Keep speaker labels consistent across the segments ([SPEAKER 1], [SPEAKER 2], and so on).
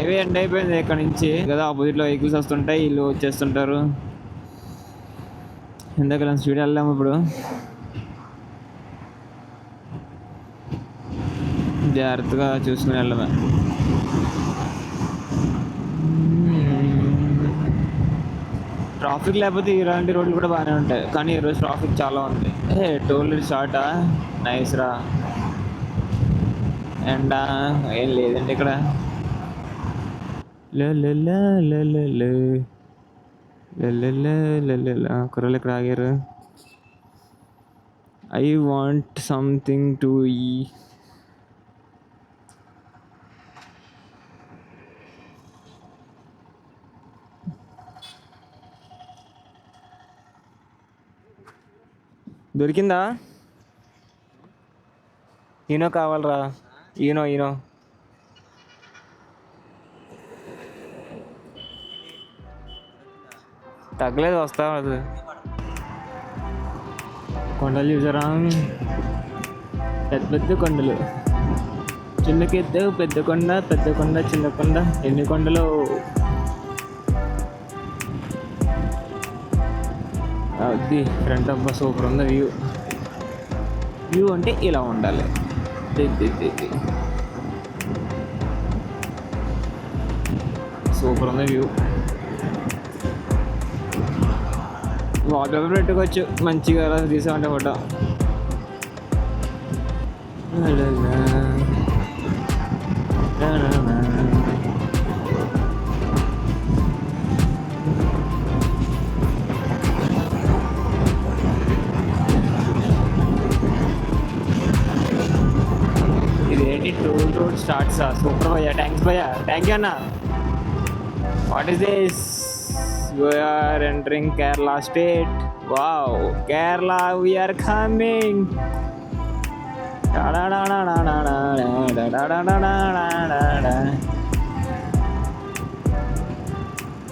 [SPEAKER 1] Highway end అయిపోయింది ఇక్కడ నుంచి కదా. ఆపోజిట్లో వెహికల్స్ వస్తుంటాయి, వీళ్ళు వచ్చేస్తుంటారు. ఇందాక స్పీడ్ వెళ్దాము. ఇప్పుడు జాగ్రత్తగా చూసుకుని వెళ్ళమే. ట్రాఫిక్ లేకపోతే ఇలాంటి రోడ్లు కూడా బాగానే ఉంటాయి, కానీ ఈరోజు ట్రాఫిక్ చాలా ఉంది. టోల్ షార్టా? నైస్ రా. ఎండా ఏం లేదండి ఇక్కడ. కుర్రలు ఇక్కడ ఆగారు. ఐ వాంట్ సంథింగ్ టు ఈ. దొరికిందా? ఈనో కావాలరా. ఈనో తగ్గలేదు, వస్తా. అది కొండలు చూసారా? పెద్ద పెద్ద కొండలు. చిన్నకెద్దు పెద్ద కొండ, పెద్ద కొండ చిన్న కొండ. ఎన్ని కొండలు! అది ఫ్రంట్ ఆఫ్ బస్ సూపర్ ఉంది. వ్యూ అంటే ఇలా ఉండాలి. సూపర్ ఉంది వ్యూ. వాల్ పేపర్ పెట్టుకోవచ్చు మంచిగా తీసామంటే ఫోటో. ఇదేంటి టోల్ రోడ్ స్టార్ట్స్? సూపర్ భయ్యా. థ్యాంక్స్ భయ్యా. థ్యాంక్ యూ అన్న. What is this? We are entering Kerala state. Wow, Kerala, we are coming.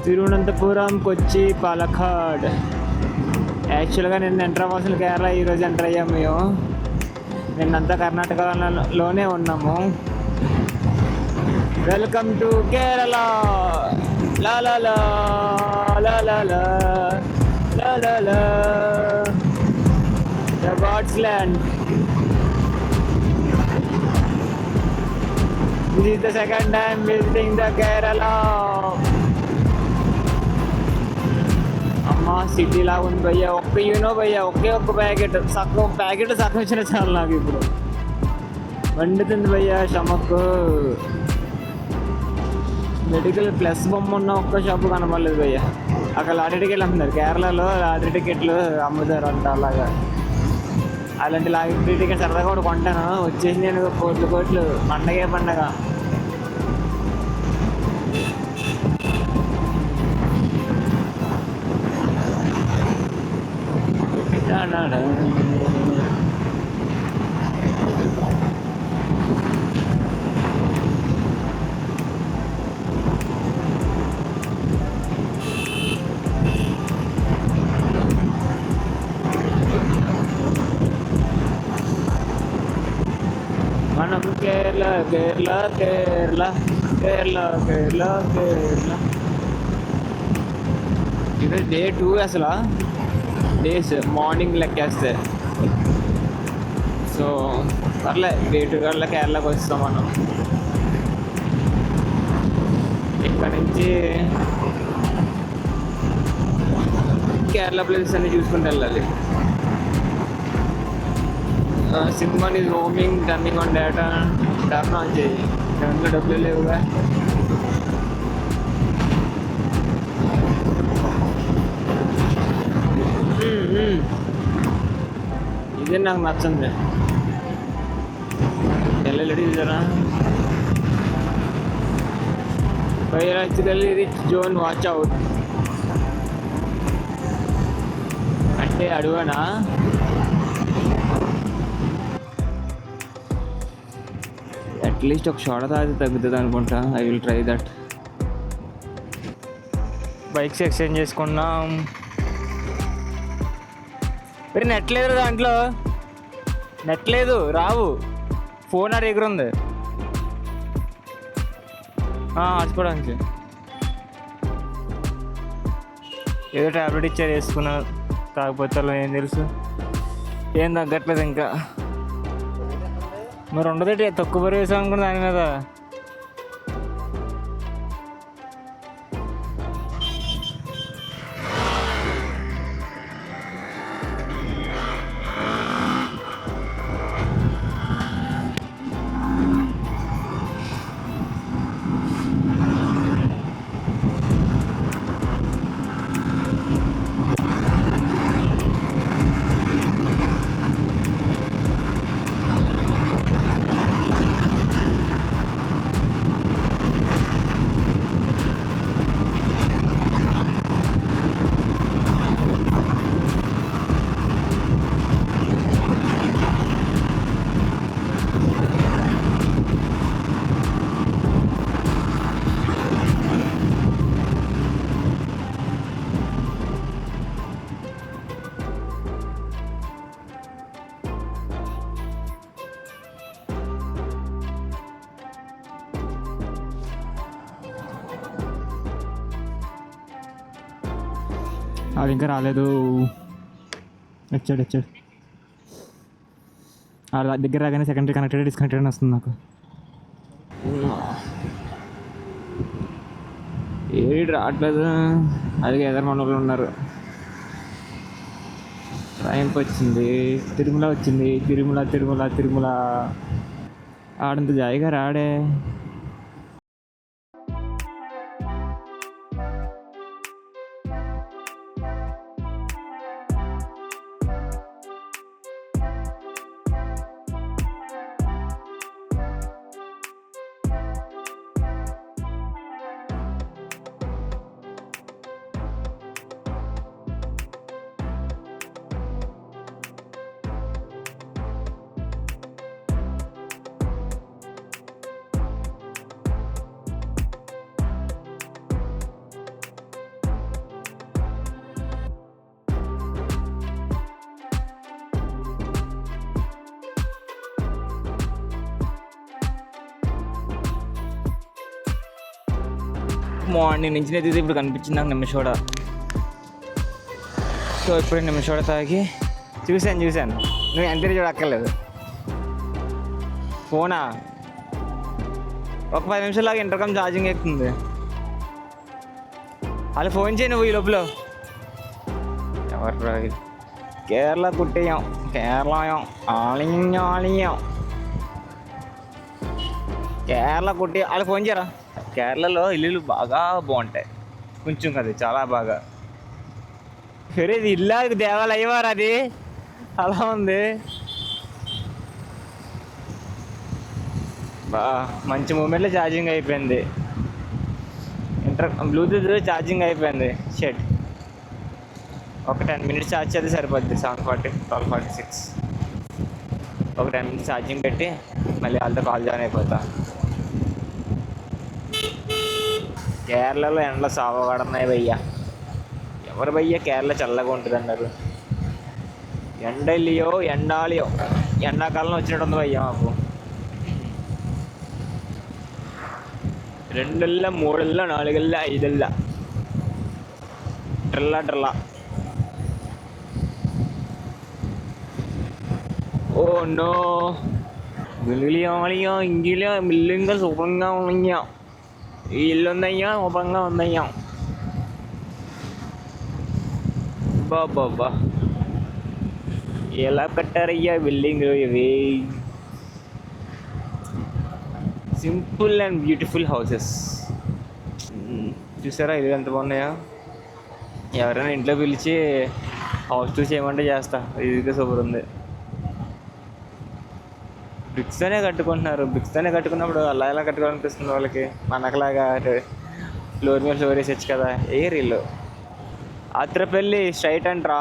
[SPEAKER 1] Thiruvananthapuram, Kochi, Palakkad. యాక్చువల్గా నిన్న ఎంటర్ అవ్వాల్సిన కేరళ ఈరోజు ఎంటర్ అయ్యాము మేము. నిన్నంతా కర్ణాటకలోనే ఉన్నాము. Welcome to Kerala. La la la la la la la la la, the God's land. This is the second time visiting the Kerala. అమ్మా city లాగా ఉంది భయ్యా. భయ్యా ఒక్క ప్యాకెట్ సగం ఇచ్చిన చాలు నాకు. ఇప్పుడు వండుతుంది భయ్యా స్టమక్. మెడికల్ ప్లస్ బొమ్మ ఉన్న ఒక్క షాపు కనపడలేదు భయ్య. అక్కడ లాటరీ టికెట్లు అమ్ముతారు. కేరళలో లాటరీ టికెట్లు అమ్ముతారు అంట. అలాగా అలాంటి లాటరీ టికెట్ సరదాగా కూడా కొంటాను. వచ్చేసి నేను కోట్లు పండగే పండగ. మనం కేరళ కేరళ కేరళ కేరళ కేరళ కేరళ. ఇది డే 2 అసలు. డేస్ మార్నింగ్ లెక్కేస్తే. సో పర్లే, డే 2 కల్లా కేరళకి వస్తాం మనం. ఇక్కడ నుంచి కేరళ ప్లేసెస్ అన్ని చూసుకుంటూ వెళ్ళాలి. సినిమాని roaming turning on data turn on చేయి. దాంట్లో డబ్బులు లేవుగా. ఇదే నాకు నచ్చింది. వెళ్ళలేడు చూసారా? Biologically rich zone, watch out అంటే అడుగునా? అట్లీస్ట్ ఒక షార్ట్ తాగితే తగ్గుతుంది అనుకుంటా. I will try that. Bikes exchange చేసుకున్నాం. మరి నెట్ లేదు దాంట్లో. నెట్ లేదు, రావు. ఫోన్ ఆ దగ్గర ఉంది.
[SPEAKER 2] ఆచుకోవడానికి ఏదో ట్యాబ్లెట్ ఇచ్చారు వేసుకున్నా, కాకపోతే అలా ఏం తెలుసు, ఏం తగ్గట్లేదు ఇంకా. మరి ఉండదేటి తక్కువ బరువు వేసాం అనుకున్నా దాని మీద.
[SPEAKER 1] అది ఇంకా రాలేదు. వచ్చాడు ఆ దగ్గర రాగానే సెకండరీ కనెక్టెడ్ డిస్కనెక్టెడ్ అని వస్తుంది నాకు. ఏడు రావట్లేదు, అది ఎదరు మనోళ్ళు ఉన్నారు. ట్రైన్కి వచ్చింది, తిరుమల వచ్చింది, తిరుమల ఆడంత జాయిగా రాడే.
[SPEAKER 2] మార్నింగ్ నుంచి అయితే ఇప్పుడు కనిపించింది నాకు నిమిషోడ. సో ఇప్పుడు నిమిషోడ తాగి చూశాను. నువ్వు ఎంత చూడక్కర్లేదు. ఫోనా ఒక 10 నిమిషాలాగా ఇంటర్కమ్ ఛార్జింగ్ ఎక్కుతుంది. అలా ఫోన్ చేయి నువ్వు ఈ లోపల. ఎవరు కేరళ కుట్టేయం, కేరళం ఆలియం కేరళ కుట్టి వాళ్ళు ఫోన్ చేయరా. కేరళలో ఇల్లులు బాగా బాగుంటాయి, కొంచెం కదా చాలా బాగా. సరే ఇది ఇల్లా దేవాలయ్యవారు, అది అలా ఉంది. మంచి మూమెంట్లో ఛార్జింగ్ అయిపోయింది. బ్లూటూత్ ఛార్జింగ్ అయిపోయింది. షెట్ ఒక 10 minutes ఛార్జ్ చేస్తే సరిపోద్ది. 12:46 ఒక 10 minutes ఛార్జింగ్ పెట్టి మళ్ళీ వాళ్ళతో కాల్ జాయిన్ అయిపోతా. కేరళలో ఎండలు సావగడుతున్నాయి భయ్యా. ఎవరు భయ్యా కేరళ చల్లగా ఉంటుంది అన్నారు. ఎండాలియో ఎండాకాలం వచ్చినట్టు ఉంది భయ్యా మాకు. 2 3 4 5 ట్రిల్లా. ఓ నో, మిలియో ఇంగిలియో మిల్లింగా శుభ్రంగా ఉన్నాయా. ఈ ఇల్లు ఉందయ్యా, శుభ్రంగా ఉందయ్యా. బాబా ఎలా కట్టారయ్యా బిల్డింగ్ ఇవి. Simple and beautiful houses. చూసారా ఇల్లు ఎంత బాగున్నాయా. ఎవరైనా ఇంట్లో పిలిచి హౌస్ టూర్ చేయమంటే చేస్తా. ఇది సూపర్ ఉంది. బ్రిక్స్తోనే కట్టుకుంటున్నారు. బ్రిక్స్తోనే కట్టుకున్నప్పుడు అలా ఎలా కట్టుకోవాలనిపిస్తుంది వాళ్ళకి. మనకలాగా ఫ్లోర్ మీద ఫ్లోర్ వేసేచ్చు కదా. ఇల్లు ఆత్రపల్లి స్ట్రైట్ అంటరా,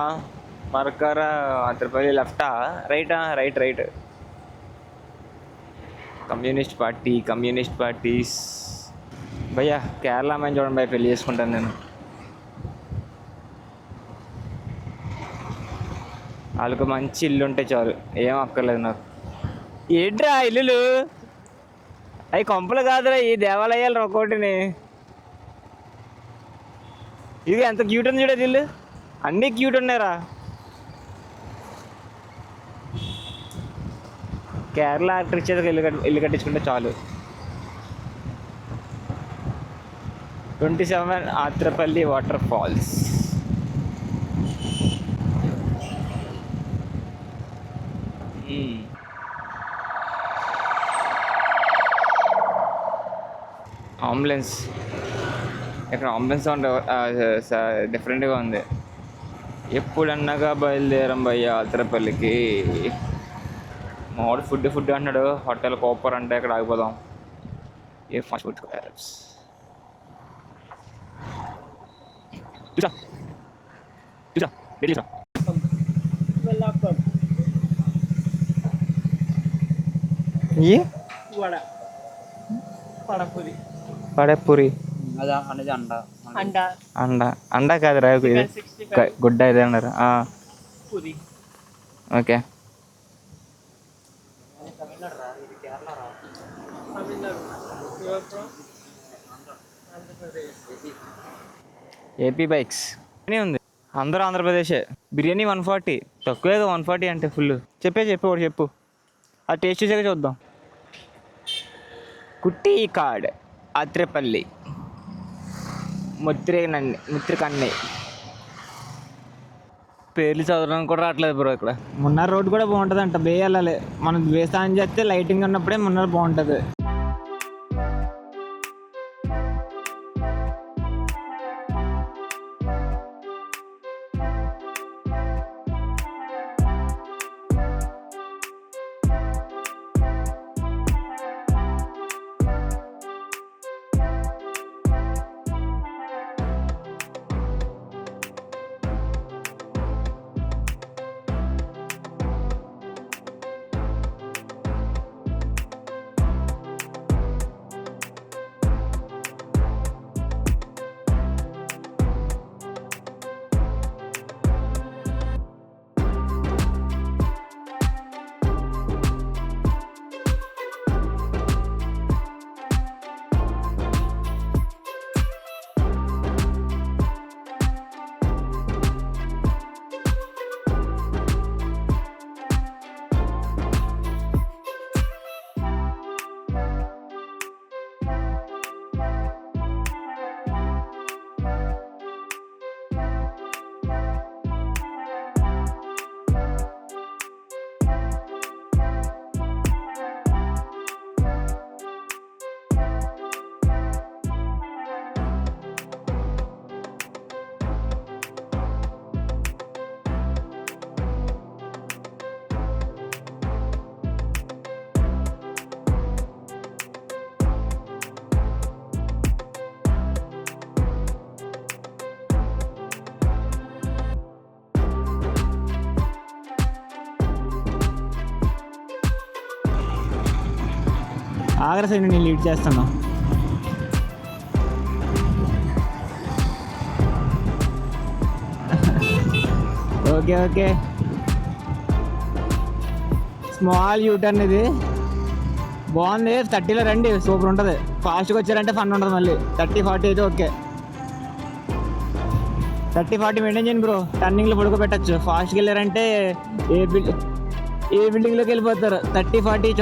[SPEAKER 2] మరకర ఆత్రపల్లి లెఫ్టా రైట్. కమ్యూనిస్ట్ పార్టీస్ భయ్యా. కేరళ అమ్మాయిని చూడండి భయ్య, పెళ్ళి చేసుకుంటాను నేను. వాళ్ళకు మంచి ఇల్లు ఉంటే చాలు, ఏం అక్కర్లేదు నాకు. ఏంట్రా ఇల్లులు అవి కొంపలు కాదురా, ఈ దేవాలయాలు ఒక్కోటిని. ఇది ఎంత క్యూట్ ఉంది చూడేది, ఇల్లు అన్నీ క్యూట్ ఉన్నాయిరా. కేరళ ఆర్కిటెక్చర్ ఇల్లు కట్టించుకుంటే చాలు. 27 ఆత్రపల్లి వాటర్ ఫాల్స్. అంబులెన్స్, ఇక్కడ అంబులెన్స్ సౌండ్ డిఫరెంట్గా ఉంది. ఎప్పుడన్నగా బయలుదేరం భయ్య ఆత్రపల్లికి. మామూలు ఫుడ్ అంటున్నాడు. హోటల్ కోపర్ అంటే ఇక్కడ ఆగిపోదాం. ఏ ఫాస్ట్ ఫుడ్ చూసా పడపూరి అండ కాదురా, గుడ్డ ఇదే అన్నారు. ఓకే. ఏపీ బైక్స్ ఉంది, అందరూ ఆంధ్రప్రదేశే. బిర్యానీ 140, తక్కువే 140 అంటే ఫుల్. ఒకటి చెప్పు, ఆ టేస్ట్ చూసాక చూద్దాం. కుట్టి కాడ్ ఆత్రేపల్లి ముత్రికన్నె. పేర్లు చదవడానికి కూడా రావట్లేదు బ్రో. ఇక్కడ మున్నార్ రోడ్ కూడా బాగుంటుంది అంట. బే వెళ్ళాలి మనం. బే స్నానం చేస్తే లైటింగ్ ఉన్నప్పుడే మున్నార్ బాగుంటుంది. ఆగ్రా సైడ్ నేను లీడ్ చేస్తాను. ఓకే. స్మాల్ యూటర్న్ ఇది బాగుంది. 30లో రండి, సూపర్ ఉంటుంది. ఫాస్ట్గా వచ్చారంటే ఫన్ ఉంటుంది. మళ్ళీ 30-40 అయితే ఓకే. 30-40 మెయింటైన్ చేయండి బ్రో. టర్నింగ్లో పడుకోబెట్టచ్చు. ఫాస్ట్గా వెళ్ళారంటే ఏ బిల్డింగ్లోకి వెళ్ళిపోతారు. 30-40